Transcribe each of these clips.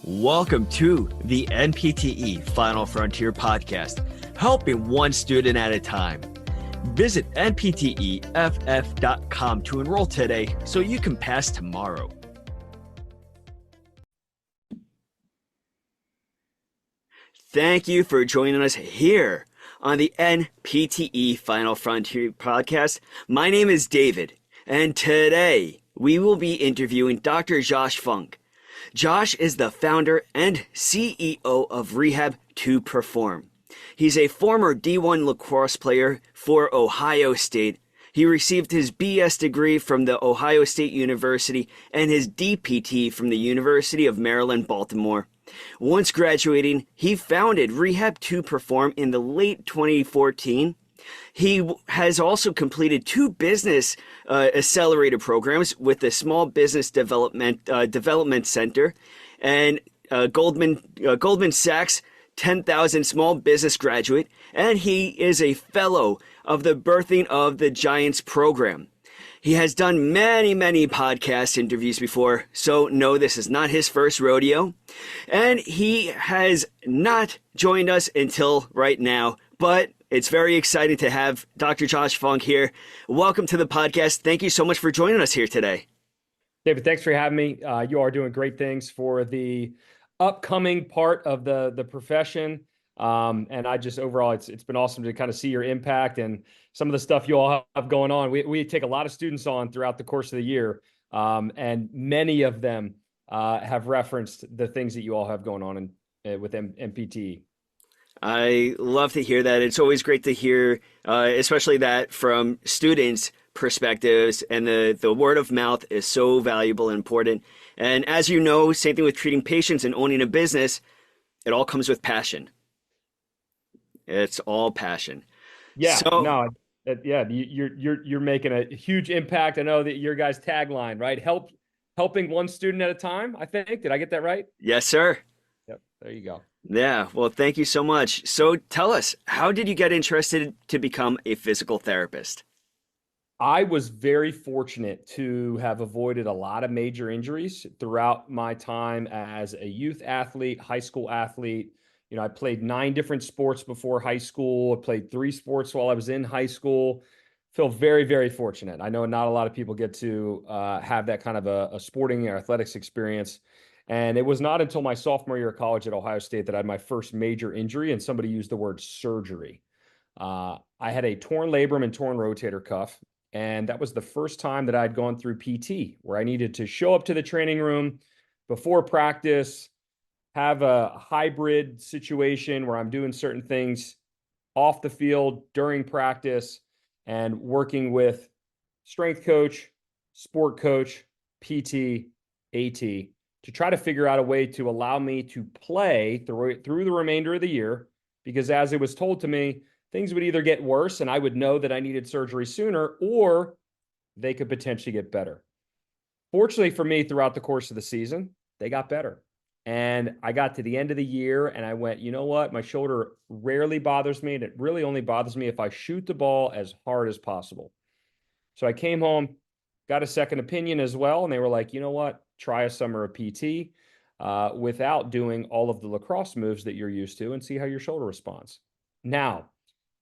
Welcome to the NPTE Final Frontier podcast, helping one student at a time. Visit NPTEFF.com to enroll today so you can pass tomorrow. Thank you for joining us here on the NPTE Final Frontier podcast. My name is David, and today we will be interviewing Dr. Josh Funk. Josh is the founder and CEO of Rehab to Perform. He's a former D1 lacrosse player for Ohio State. He received his BS degree from the Ohio State University and his DPT from the University of Maryland, Baltimore. Once graduating, he founded Rehab to Perform in the late 2014. He has also completed 2 business accelerator programs with the Small Business Development Center and Goldman Sachs 10,000 Small Business Graduate, and he is a fellow of the Birthing of the Giants program. He has done many podcast interviews before, so no, this is not his first rodeo. And he has not joined us until right now, but it's very exciting to have Dr. Josh Funk here. Welcome to the podcast. Thank you so much for joining us here today. David, thanks for having me. You are doing great things for the upcoming part of the profession. And I just overall, it's been awesome to kind of see your impact and some of the stuff you all have going on. We take a lot of students on throughout the course of the year, and many of them have referenced the things that you all have going on with NPTE. I love to hear that. It's always great to hear, especially that from students' perspectives, and the word of mouth is so valuable and important. And as you know, same thing with treating patients and owning a business, it all comes with passion. It's all passion. Yeah, you're making a huge impact. I know that your guys' tagline, right? Helping one student at a time, I think. Did I get that right? Yes, sir. Yep, there you go. Yeah, well, thank you so much. So tell us, how did you get interested to become a physical therapist? I was very fortunate to have avoided a lot of major injuries throughout my time as a youth athlete, high school athlete. You know, I played 9 different sports before high school. I played 3 sports while I was in high school. Feel very fortunate. I know not a lot of people get to have that kind of a sporting or athletics experience. And it was not until my sophomore year of college at Ohio State that I had my first major injury, and somebody used the word surgery. I had a torn labrum and torn rotator cuff, and that was the first time that I'd gone through PT, where I needed to show up to the training room before practice, have a hybrid situation where I'm doing certain things off the field during practice and working with strength coach, sport coach, PT, AT, to try to figure out a way to allow me to play through the remainder of the year, because as it was told to me, things would either get worse and I would know that I needed surgery sooner, or they could potentially get better. Fortunately for me, throughout the course of the season, they got better. And I got to the end of the year and I went, you know what? My shoulder rarely bothers me, and it really only bothers me if I shoot the ball as hard as possible. So I came home, got a second opinion as well, and they were like, you know what? Try a summer of PT without doing all of the lacrosse moves that you're used to, and see how your shoulder responds. Now,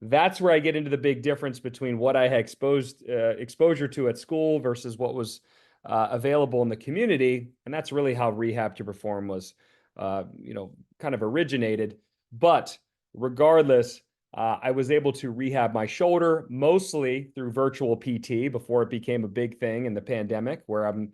that's where I get into the big difference between what I had exposure to at school versus what was available in the community. And that's really how Rehab to Perform was, kind of originated. But regardless, I was able to rehab my shoulder mostly through virtual PT before it became a big thing in the pandemic, where I'm,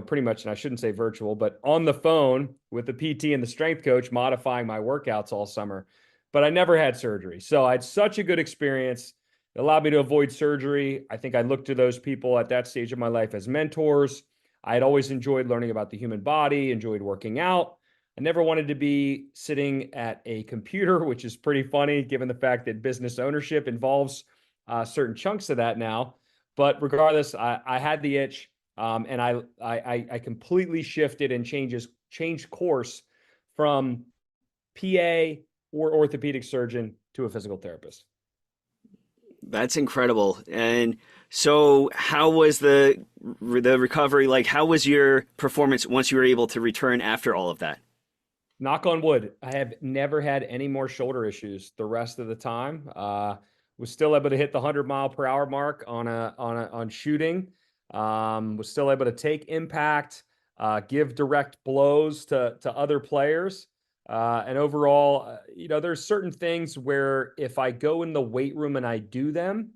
pretty much, and I shouldn't say virtual, but on the phone with the PT and the strength coach modifying my workouts all summer. But I never had surgery. So I had such a good experience. It allowed me to avoid surgery. I think I looked to those people at that stage of my life as mentors. I had always enjoyed learning about the human body, enjoyed working out. I never wanted to be sitting at a computer, which is pretty funny given the fact that business ownership involves certain chunks of that now. But regardless, I had the itch, and I completely shifted and changed course from PA or orthopedic surgeon to a physical therapist. That's incredible. And so how was the recovery? Like, how was your performance once you were able to return after all of that? knock on wood, I have never had any more shoulder issues the rest of the time. Was still able to hit the 100 mile per hour mark on shooting. Was still able to take impact, give direct blows to other players. And overall, there's certain things where if I go in the weight room and I do them,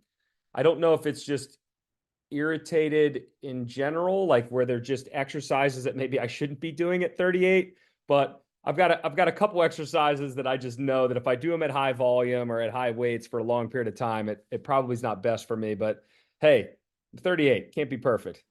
I don't know if it's just irritated in general, like where they're just exercises that maybe I shouldn't be doing at 38. But I've got a couple exercises that I just know that if I do them at high volume or at high weights for a long period of time, it probably is not best for me. But hey, 38 can't be perfect.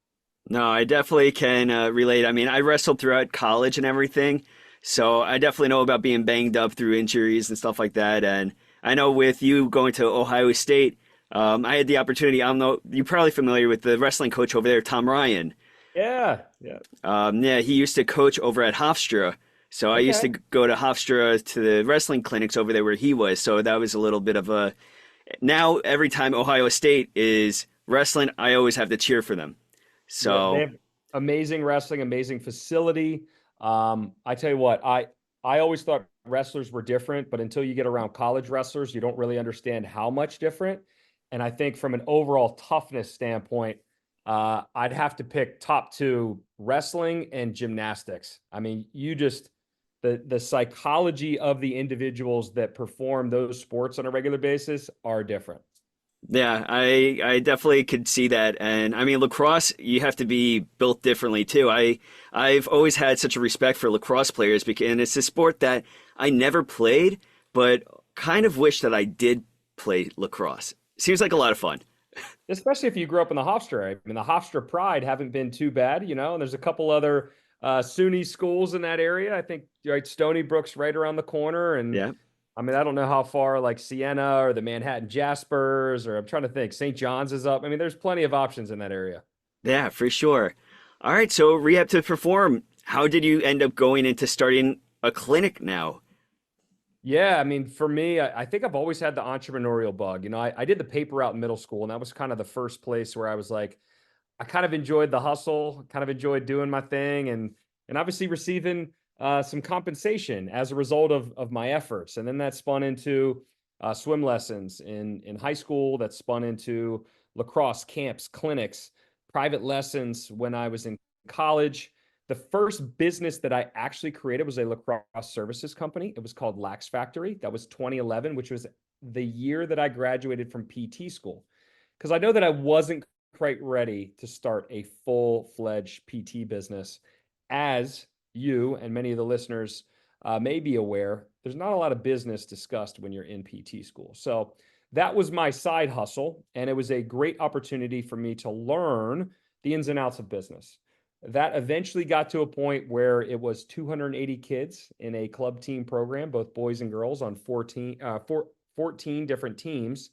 No, I definitely can relate. I mean, I wrestled throughout college and everything, so I definitely know about being banged up through injuries and stuff like that. And I know with you going to Ohio State, I had the opportunity. I don't know, you're probably familiar with the wrestling coach over there, Tom Ryan. Yeah, yeah. Yeah, he used to coach over at Hofstra. So I used to Okay. go to Hofstra to the wrestling clinics over there where he was. So that was a little bit of a. Now, every time Ohio State is wrestling, I always have to cheer for them. They So have amazing wrestling, amazing facility. I tell you what, I always thought wrestlers were different, but until you get around college wrestlers, you don't really understand how much different. And I think from an overall toughness standpoint, I'd have to pick top two: wrestling and gymnastics. I mean, you just the psychology of the individuals that perform those sports on a regular basis are different. yeah, I definitely could see that. And I mean, lacrosse, you have to be built differently too. I've always had such a respect for lacrosse players because and it's a sport that I never played, but kind of wish that I did play lacrosse. Seems like a lot of fun. Especially if you grew up in the Hofstra. I mean, the Hofstra Pride haven't been too bad, and there's a couple other SUNY schools in that area. I think right, Stony Brook's right around the corner, and Yeah. I mean, I don't know how far like Siena or the Manhattan Jaspers, or I'm trying to think, St. John's is up. I mean, there's plenty of options in that area. Yeah, for sure. All right, so Rehab to Perform. How did you end up going into starting a clinic now? Yeah, I mean, for me, I think I've always had the entrepreneurial bug. I did the paper route in middle school, and that was kind of the first place where I was like, I kind of enjoyed the hustle, kind of enjoyed doing my thing, and obviously receiving some compensation as a result of my efforts. And then that spun into swim lessons in high school. That spun into lacrosse camps, clinics, private lessons when I was in college. The first business that I actually created was a lacrosse services company. It was called Lax Factory. That was 2011, which was the year that I graduated from PT school. Because I know that I wasn't quite ready to start a full-fledged PT business. As you and many of the listeners may be aware, there's not a lot of business discussed when you're in PT school. So that was my side hustle, and it was a great opportunity for me to learn the ins and outs of business. That eventually got to a point where it was 280 kids in a club team program, both boys and girls, on 14 different teams.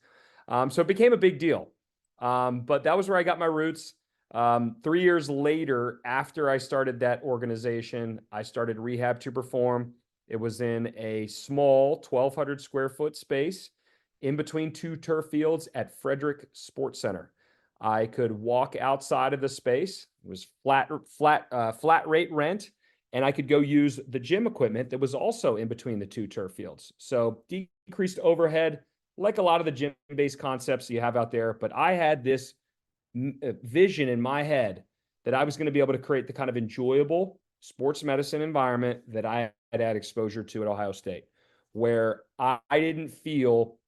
So it became a big deal. But that was where I got my roots. 3 years later, after I started that organization, I started Rehab to Perform. It was in a small 1,200 square foot space in between two turf fields at Frederick Sports Center. I could walk outside of the space. It was flat rate rent, and I could go use the gym equipment that was also in between the two turf fields. So decreased overhead, like a lot of the gym-based concepts you have out there. But I had this vision in my head that I was going to be able to create the kind of enjoyable sports medicine environment that I had exposure to at Ohio State, where I didn't feel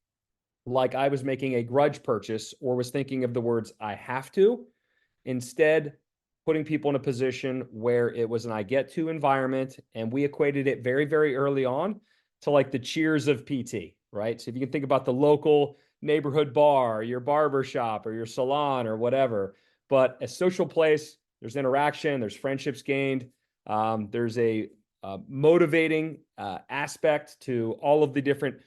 like I was making a grudge purchase or was thinking of the words I have to. Instead, putting people in a position where it was an I get to environment. And we equated it very, very early on to like the cheers of PT, right? So if you can think about the local neighborhood bar, your barber shop, or your salon, or whatever, but a social place, there's interaction, there's friendships gained, there's a motivating aspect to all of the different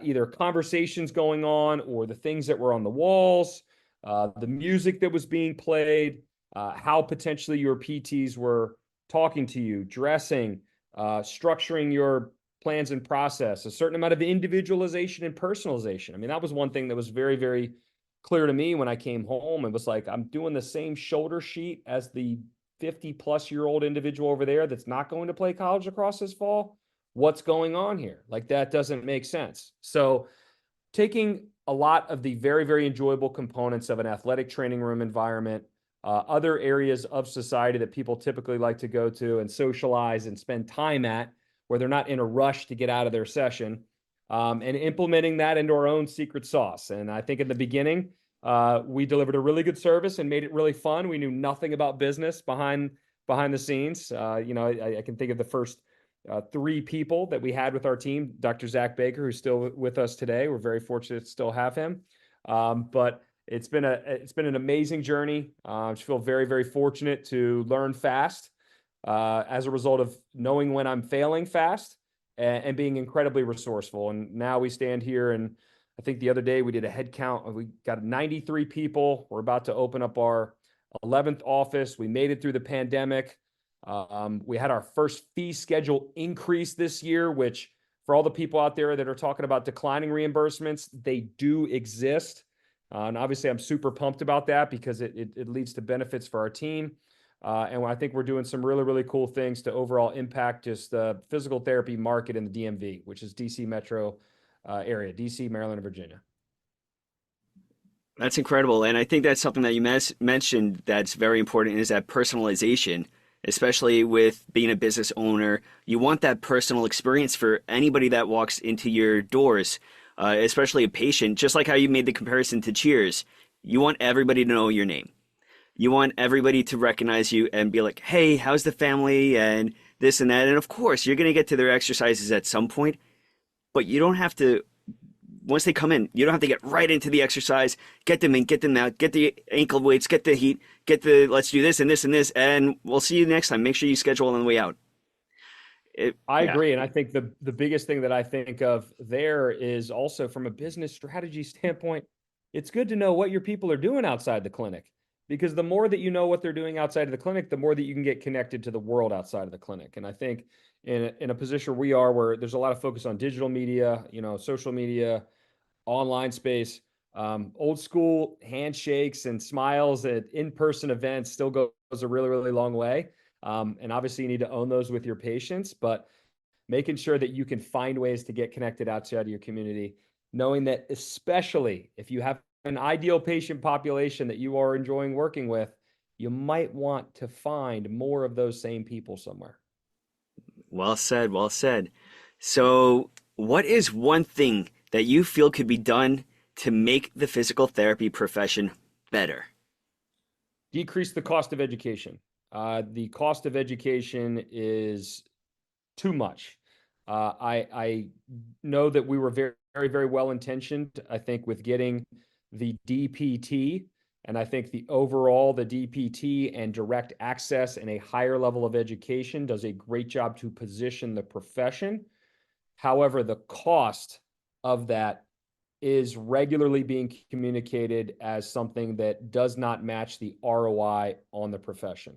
either conversations going on or the things that were on the walls, the music that was being played, how potentially your PTs were talking to you, dressing, structuring your plans and process, a certain amount of individualization and personalization. I mean, that was one thing that was very, very clear to me when I came home. It was like, I'm doing the same shoulder sheet as the 50 plus year old individual over there that's not going to play college lacrosse this fall. what's going on here? Like that doesn't make sense. So taking a lot of the very, very enjoyable components of an athletic training room environment, other areas of society that people typically like to go to and socialize and spend time at, where they're not in a rush to get out of their session, and implementing that into our own secret sauce. And I think in the beginning, we delivered a really good service and made it really fun. We knew nothing about business behind the scenes. I can think of the first three people that we had with our team. Dr. Zach Baker, who's still with us today. We're very fortunate to still have him. But it's been an amazing journey. I feel very, very fortunate to learn fast as a result of knowing when I'm failing fast and being incredibly resourceful. And now we stand here, and I think the other day we did a head count. We got 93 people. We're about to open up our 11th office. We made it through the pandemic. We had our first fee schedule increase this year, which for all the people out there that are talking about declining reimbursements, they do exist. And obviously I'm super pumped about that because it leads to benefits for our team. And I think we're doing some really, really cool things to overall impact just the physical therapy market in the DMV, which is DC metro area, DC, Maryland, and Virginia. That's incredible. And I think that's something that you mentioned that's very important is that personalization, especially with being a business owner. You want that personal experience for anybody that walks into your doors, especially a patient, just like how you made the comparison to Cheers. You want everybody to know your name. You want everybody to recognize you and be like, hey, how's the family and this and that. And of course, you're going to get to their exercises at some point, but you don't have to once they come in, you don't have to get right into the exercise, get them in, get them out, get the ankle weights, get the heat, get the let's do this and this and this, and we'll see you next time. Make sure you schedule on the way out. I Yeah. agree. And I think the biggest thing that I think of there is also from a business strategy standpoint, it's good to know what your people are doing outside the clinic, because the more that you know what they're doing outside of the clinic, the more that you can get connected to the world outside of the clinic. And I think in a position we are where there's a lot of focus on digital media, social media, online space, old school handshakes and smiles at in-person events still goes a really, really long way. And obviously you need to own those with your patients, but making sure that you can find ways to get connected outside of your community, knowing that especially if you have an ideal patient population that you are enjoying working with, you might want to find more of those same people somewhere. Well said, well said. So, what is one thing that you feel could be done to make the physical therapy profession better? Decrease the cost of education. The cost of education is too much. I know that we were very, very, very well intentioned, I think, with getting the DPT. And I think the DPT and direct access and a higher level of education does a great job to position the profession. However, the cost of that is regularly being communicated as something that does not match the ROI on the profession.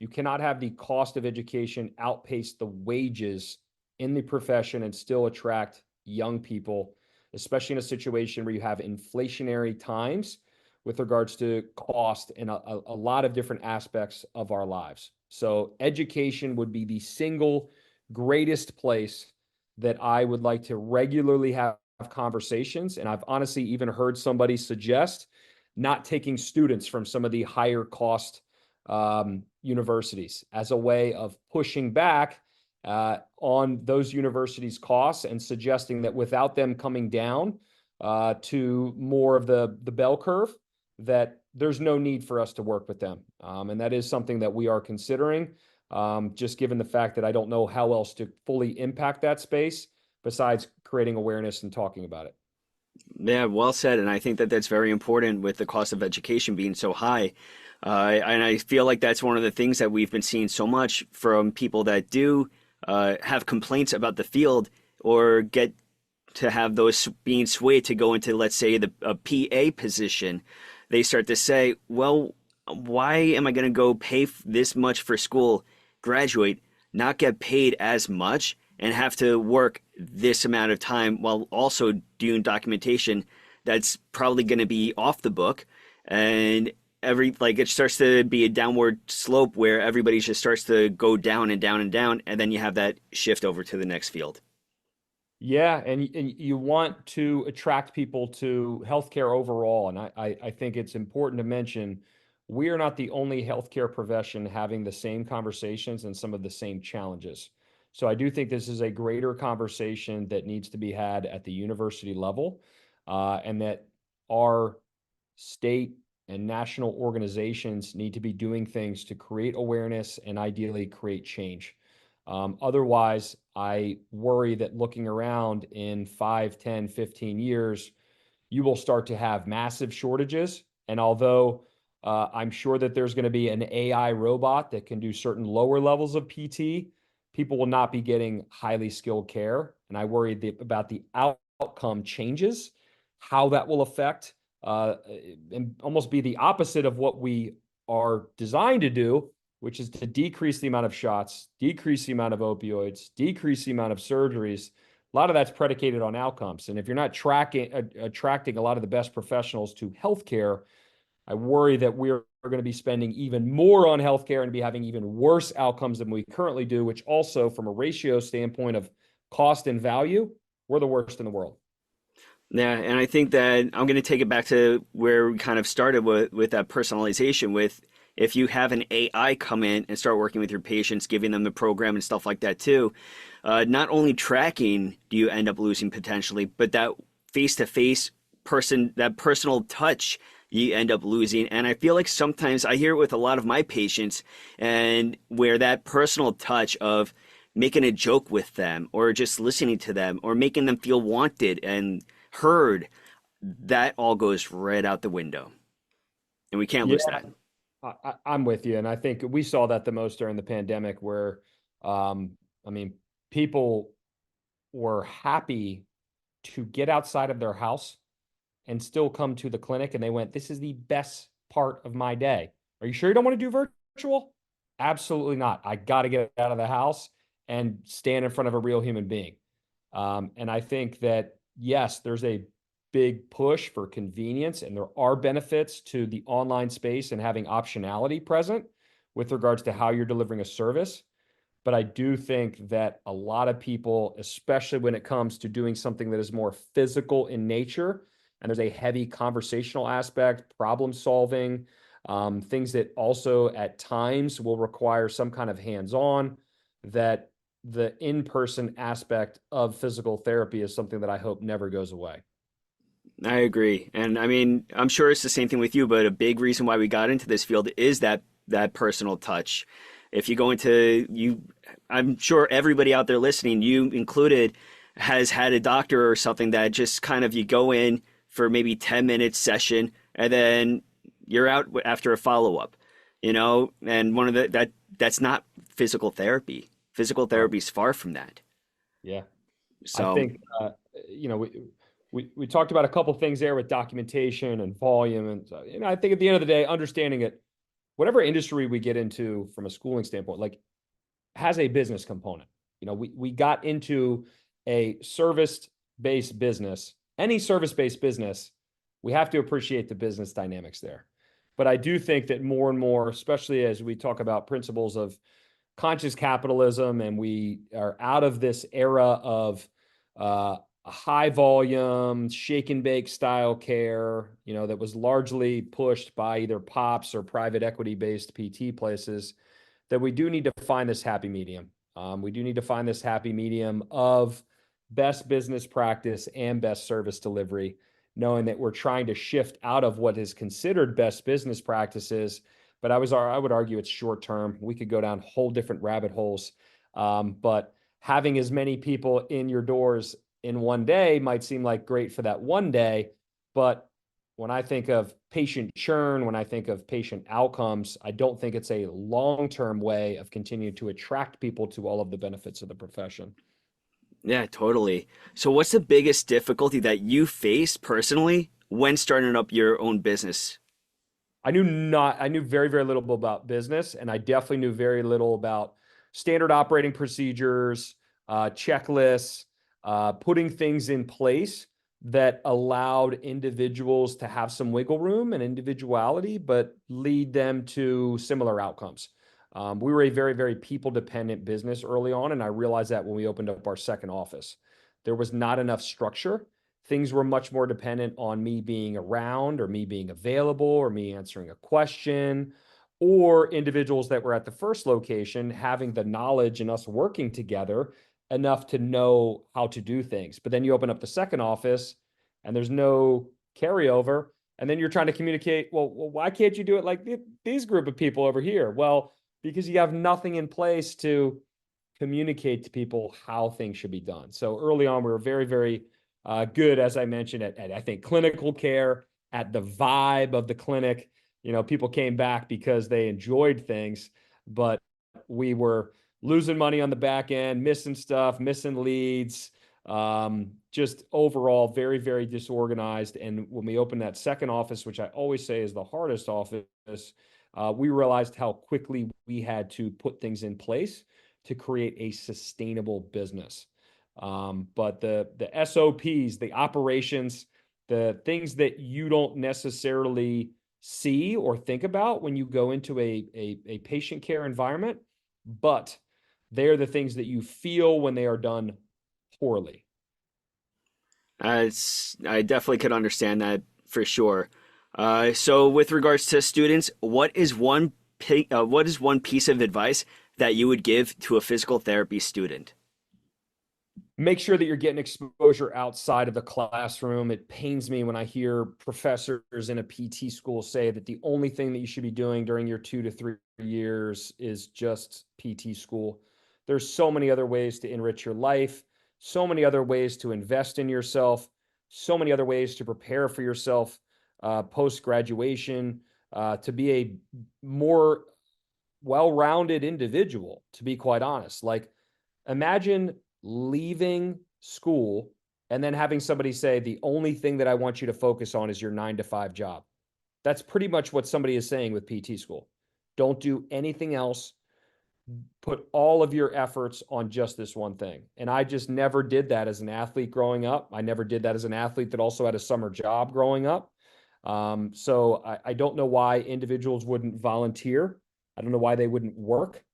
You cannot have the cost of education outpace the wages in the profession and still attract young people, especially in a situation where you have inflationary times with regards to cost in a lot of different aspects of our lives. So education would be the single greatest place that I would like to regularly have conversations. And I've honestly even heard somebody suggest not taking students from some of the higher cost universities as a way of pushing back on those universities' costs and suggesting that without them coming down to more of the bell curve, that there's no need for us to work with them. And that is something that we are considering, just given the fact that I don't know how else to fully impact that space besides creating awareness and talking about it. Yeah, well said. And I think that that's very important with the cost of education being so high. And I feel like that's one of the things that we've been seeing so much from people that do have complaints about the field or get to have those being swayed to go into, let's say, a PA position. They start to say, well, why am I going to go pay this much for school, graduate, not get paid as much, and have to work this amount of time while also doing documentation that's probably going to be off the book? And like it starts to be a downward slope where everybody just starts to go down and down and down, and then you have that shift over to the next field. Yeah, and you want to attract people to healthcare overall. And I think it's important to mention we are not the only healthcare profession having the same conversations and some of the same challenges. So I do think this is a greater conversation that needs to be had at the university level, and that our state and national organizations need to be doing things to create awareness and ideally create change. Otherwise, I worry that looking around in 5, 10, 15 years, you will start to have massive shortages. And although I'm sure that there's going to be an AI robot that can do certain lower levels of PT, people will not be getting highly skilled care. And I worry about the outcome changes, how that will affect, and almost be the opposite of what we are designed to do, which is to decrease the amount of shots, decrease the amount of opioids, decrease the amount of surgeries. A lot of that's predicated on outcomes. And if you're not attracting a lot of the best professionals to healthcare, I worry that we're going to be spending even more on healthcare and be having even worse outcomes than we currently do, which also, from a ratio standpoint of cost and value, we're the worst in the world. Yeah, and I think that I'm going to take it back to where we kind of started with that personalization. With if you have an AI come in and start working with your patients, giving them the program and stuff like that too, not only tracking do you end up losing potentially, but that face-to-face person, that personal touch you end up losing. And I feel like sometimes I hear it with a lot of my patients, and where that personal touch of making a joke with them or just listening to them or making them feel wanted and heard, that all goes right out the window. And we can't Yeah, lose that. I'm with you. And I think we saw that the most during the pandemic where, I mean, people were happy to get outside of their house and still come to the clinic. And they went, this is the best part of my day. Are you sure you don't want to do virtual? Absolutely not. I got to get out of the house and stand in front of a real human being. And I think that, yes, there's a big push for convenience, and there are benefits to the online space and having optionality present with regards to how you're delivering a service. But I do think that a lot of people, especially when it comes to doing something that is more physical in nature, and there's a heavy conversational aspect, problem solving, things that also at times will require some kind of hands-on, that the in-person aspect of physical therapy is something that I hope never goes away. I agree. And I mean, I'm sure it's the same thing with you, but a big reason why we got into this field is that personal touch. If you go into you, I'm sure everybody out there listening, you included, has had a doctor or something that just kind of you go in for maybe 10 minutes session and then you're out after a follow-up, and one of that's not physical therapy. Physical Right. therapy is far from that. Yeah. I So, think, you know, we talked about a couple things there with documentation and volume. And, I think at the end of the day, understanding it, whatever industry we get into from a schooling standpoint, like, has a business component. We got into a service-based business. Any service-based business, we have to appreciate the business dynamics there. But I do think that more and more, especially as we talk about principles of conscious capitalism, and we are out of this era of a high volume, shake and bake style care, that was largely pushed by either pops or private equity based PT places, that we do need to find this happy medium. We do need to find this happy medium of best business practice and best service delivery, knowing that we're trying to shift out of what is considered best business practices. But I would argue it's short term. We could go down whole different rabbit holes. But having as many people in your doors in one day might seem like great for that one day. But when I think of patient churn, when I think of patient outcomes, I don't think it's a long-term way of continuing to attract people to all of the benefits of the profession. yeah, totally. So what's the biggest difficulty that you face personally when starting up your own business? I knew very, very little about business, and I definitely knew very little about standard operating procedures, checklists, putting things in place that allowed individuals to have some wiggle room and individuality, but lead them to similar outcomes. We were a very, very people dependent business early on. And I realized that when we opened up our second office, there was not enough structure. Things were much more dependent on me being around or me being available or me answering a question, or individuals that were at the first location having the knowledge and us working together enough to know how to do things. But then you open up the second office and there's no carryover. And then you're trying to communicate, well, why can't you do it like these group of people over here? Well, because you have nothing in place to communicate to people how things should be done. So early on, we were very, very good, as I mentioned, at I think clinical care, at the vibe of the clinic. People came back because they enjoyed things, but we were losing money on the back end, missing stuff, missing leads, just overall very, very disorganized. And when we opened that second office, which I always say is the hardest office, we realized how quickly we had to put things in place to create a sustainable business. But the SOPs, the operations, the things that you don't necessarily see or think about when you go into a patient care environment, but they're the things that you feel when they are done poorly. I definitely could understand that for sure. So with regards to students, what is one piece of advice that you would give to a physical therapy student? Make sure that you're getting exposure outside of the classroom. It pains me when I hear professors in a PT school say that the only thing that you should be doing during your 2 to 3 years is just PT school. There's so many other ways to enrich your life, so many other ways to invest in yourself, so many other ways to prepare for yourself post graduation, to be a more well-rounded individual, to be quite honest. Like, imagine leaving school and then having somebody say, the only thing that I want you to focus on is your 9 to 5 job. That's pretty much what somebody is saying with PT school. Don't do anything else. Put all of your efforts on just this one thing. And I just never did that as an athlete growing up. I never did that as an athlete that also had a summer job growing up. So I don't know why individuals wouldn't volunteer. I don't know why they wouldn't work.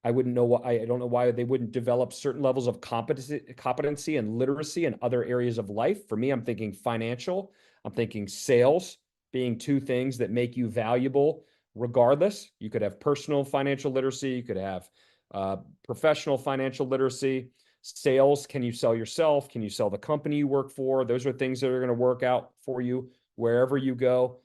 I don't know why they wouldn't develop certain levels of competency and literacy in other areas of life. For me, I'm thinking financial, I'm thinking sales, being two things that make you valuable regardless. You could have personal financial literacy, you could have professional financial literacy. Sales, can you sell yourself? Can you sell the company you work for? Those are things that are going to work out for you wherever you go.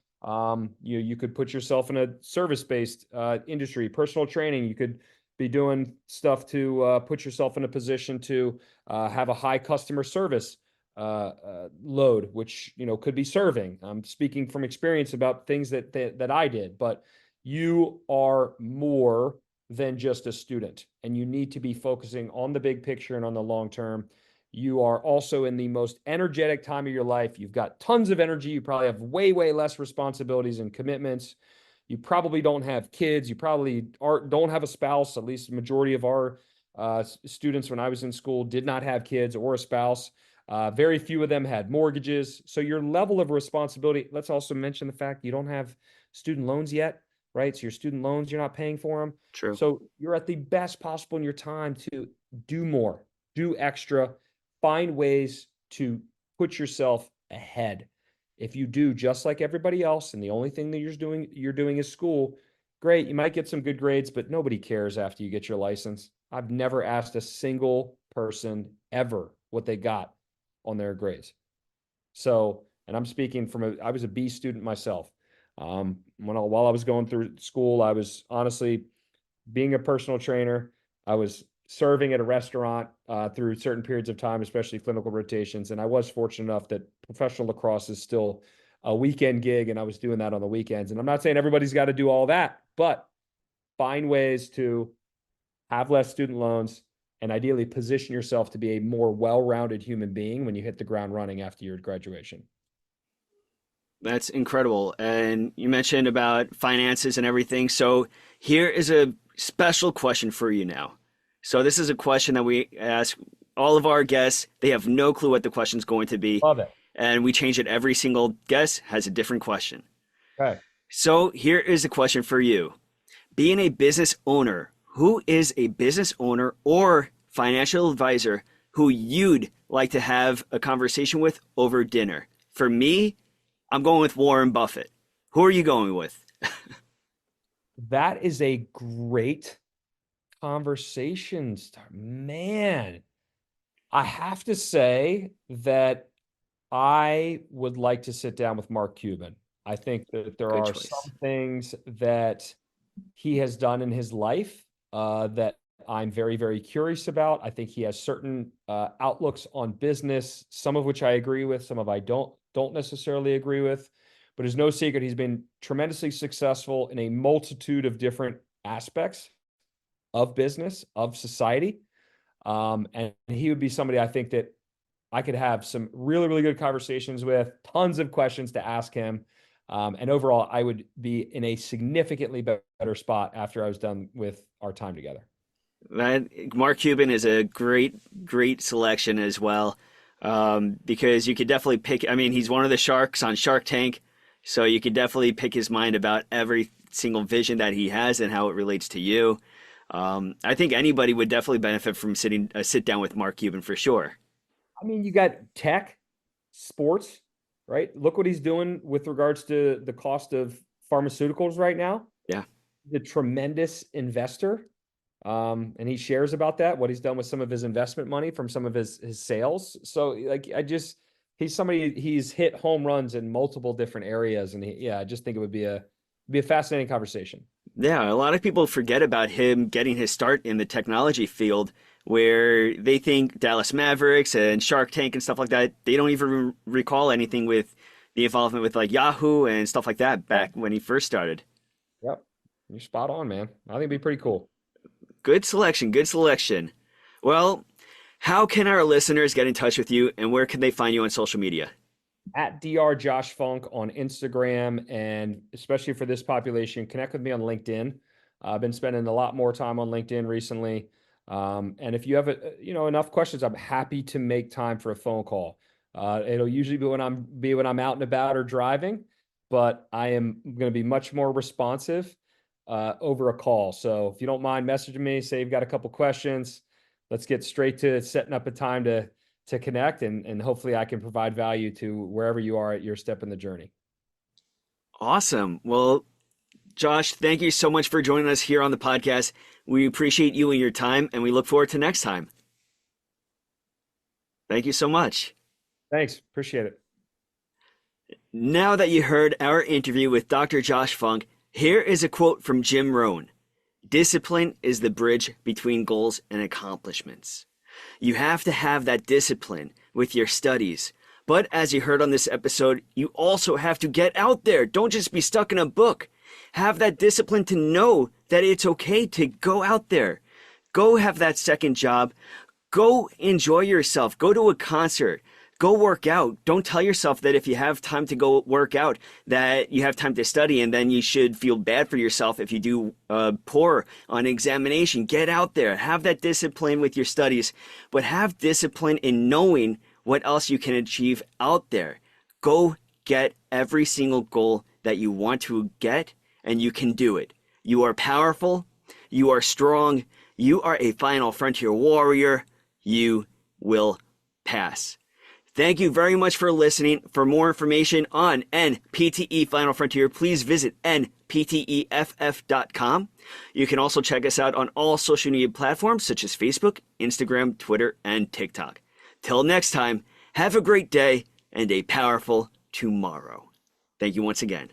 You could put yourself in a service-based industry, personal training. You could be doing stuff to put yourself in a position to have a high customer service load, which could be serving. I'm speaking from experience about things that I did, but you are more than just a student, and you need to be focusing on the big picture and on the long term. You are also in the most energetic time of your life. You've got tons of energy. You probably have way, way less responsibilities and commitments. You probably don't have kids. You probably don't have a spouse. At least the majority of our students when I was in school did not have kids or a spouse. Very few of them had mortgages. So your level of responsibility, let's also mention the fact you don't have student loans yet, right? So your student loans, you're not paying for them. True. So you're at the best possible in your time to do more, do extra, find ways to put yourself ahead. If you do just like everybody else, and the only thing that you're doing is school, great. You might get some good grades, but nobody cares after you get your license. I've never asked a single person ever what they got on their grades. So, and I'm speaking I was a B student myself. While I was going through school, I was honestly being a personal trainer. I was serving at a restaurant through certain periods of time, especially clinical rotations. And I was fortunate enough that professional lacrosse is still a weekend gig, and I was doing that on the weekends. And I'm not saying everybody's got to do all that, but find ways to have less student loans and ideally position yourself to be a more well-rounded human being when you hit the ground running after your graduation. That's incredible. And you mentioned about finances and everything. So here is a special question for you now. So this is a question that we ask all of our guests. They have no clue what the question's going to be. Love it. and we change it. Every single guest has a different question. Okay. So here is a question for you. Being a business owner, who is a business owner or financial advisor who you'd like to have a conversation with over dinner? For me, I'm going with Warren Buffett. Who are you going with? That is a great conversation start. Man, I have to say that I would like to sit down with Mark Cuban. I think that there Good are choice. some things that he has done in his life that I'm very, very curious about. I think he has certain outlooks on business, some of which I agree with, some of I don't necessarily agree with. But it's no secret he's been tremendously successful in a multitude of different aspects of business, of society. And he would be somebody I think that I could have some really, really good conversations with, tons of questions to ask him. And overall, I would be in a significantly better spot after I was done with our time together. Mark Cuban is a great selection as well, because you could definitely pick. I mean, he's one of the sharks on Shark Tank, so you could definitely pick his mind about every single vision that he has and how it relates to you. I think anybody would definitely benefit from sitting a sit down with Mark Cuban for sure. I mean, you got tech, sports, right? Look what he's doing with regards to the cost of pharmaceuticals right now. Yeah. The tremendous investor. And he shares about that, what he's done with some of his investment money from some of his sales. So like he's somebody he's hit home runs in multiple different areas. And I just think it would be a fascinating conversation. Yeah, a lot of people forget about him getting his start in the technology field, where they think Dallas Mavericks and Shark Tank and stuff like that. They don't even recall anything with the involvement with like Yahoo and stuff like that back when he first started. Yep. You're spot on, man. I think it'd be pretty cool. Good selection, good selection. Well, how can our listeners get in touch with you and where can they find you on social media? At Dr. Josh Funk on Instagram, and especially for this population, connect with me on LinkedIn. I've been spending a lot more time on LinkedIn recently. And if you have enough questions, I'm happy to make time for a phone call. It'll usually be when I'm out and about or driving, but I am going to be much more responsive over a call. So if you don't mind messaging me, say you've got a couple questions, let's get straight to setting up a time to connect, and hopefully I can provide value to wherever you are at your step in the journey. Awesome. Well, Josh, thank you so much for joining us here on the podcast. We appreciate you and your time, and we look forward to next time. Thank you so much. Thanks. Appreciate it. Now that you heard our interview with Dr. Josh Funk, here is a quote from Jim Rohn. Discipline is the bridge between goals and accomplishments. You have to have that discipline with your studies. But as you heard on this episode, you also have to get out there. Don't just be stuck in a book. Have that discipline to know that it's okay to go out there. Go have that second job. Go enjoy yourself. Go to a concert. Go work out. Don't tell yourself that if you have time to go work out, that you have time to study, and then you should feel bad for yourself if you do poor on examination. Get out there. Have that discipline with your studies, but have discipline in knowing what else you can achieve out there. Go get every single goal that you want to get, and you can do it. You are powerful. You are strong. You are a final frontier warrior. You will pass. Thank you very much for listening. For more information on NPTE Final Frontier, please visit npteff.com. You can also check us out on all social media platforms such as Facebook, Instagram, Twitter, and TikTok. Till next time, have a great day and a powerful tomorrow. Thank you once again.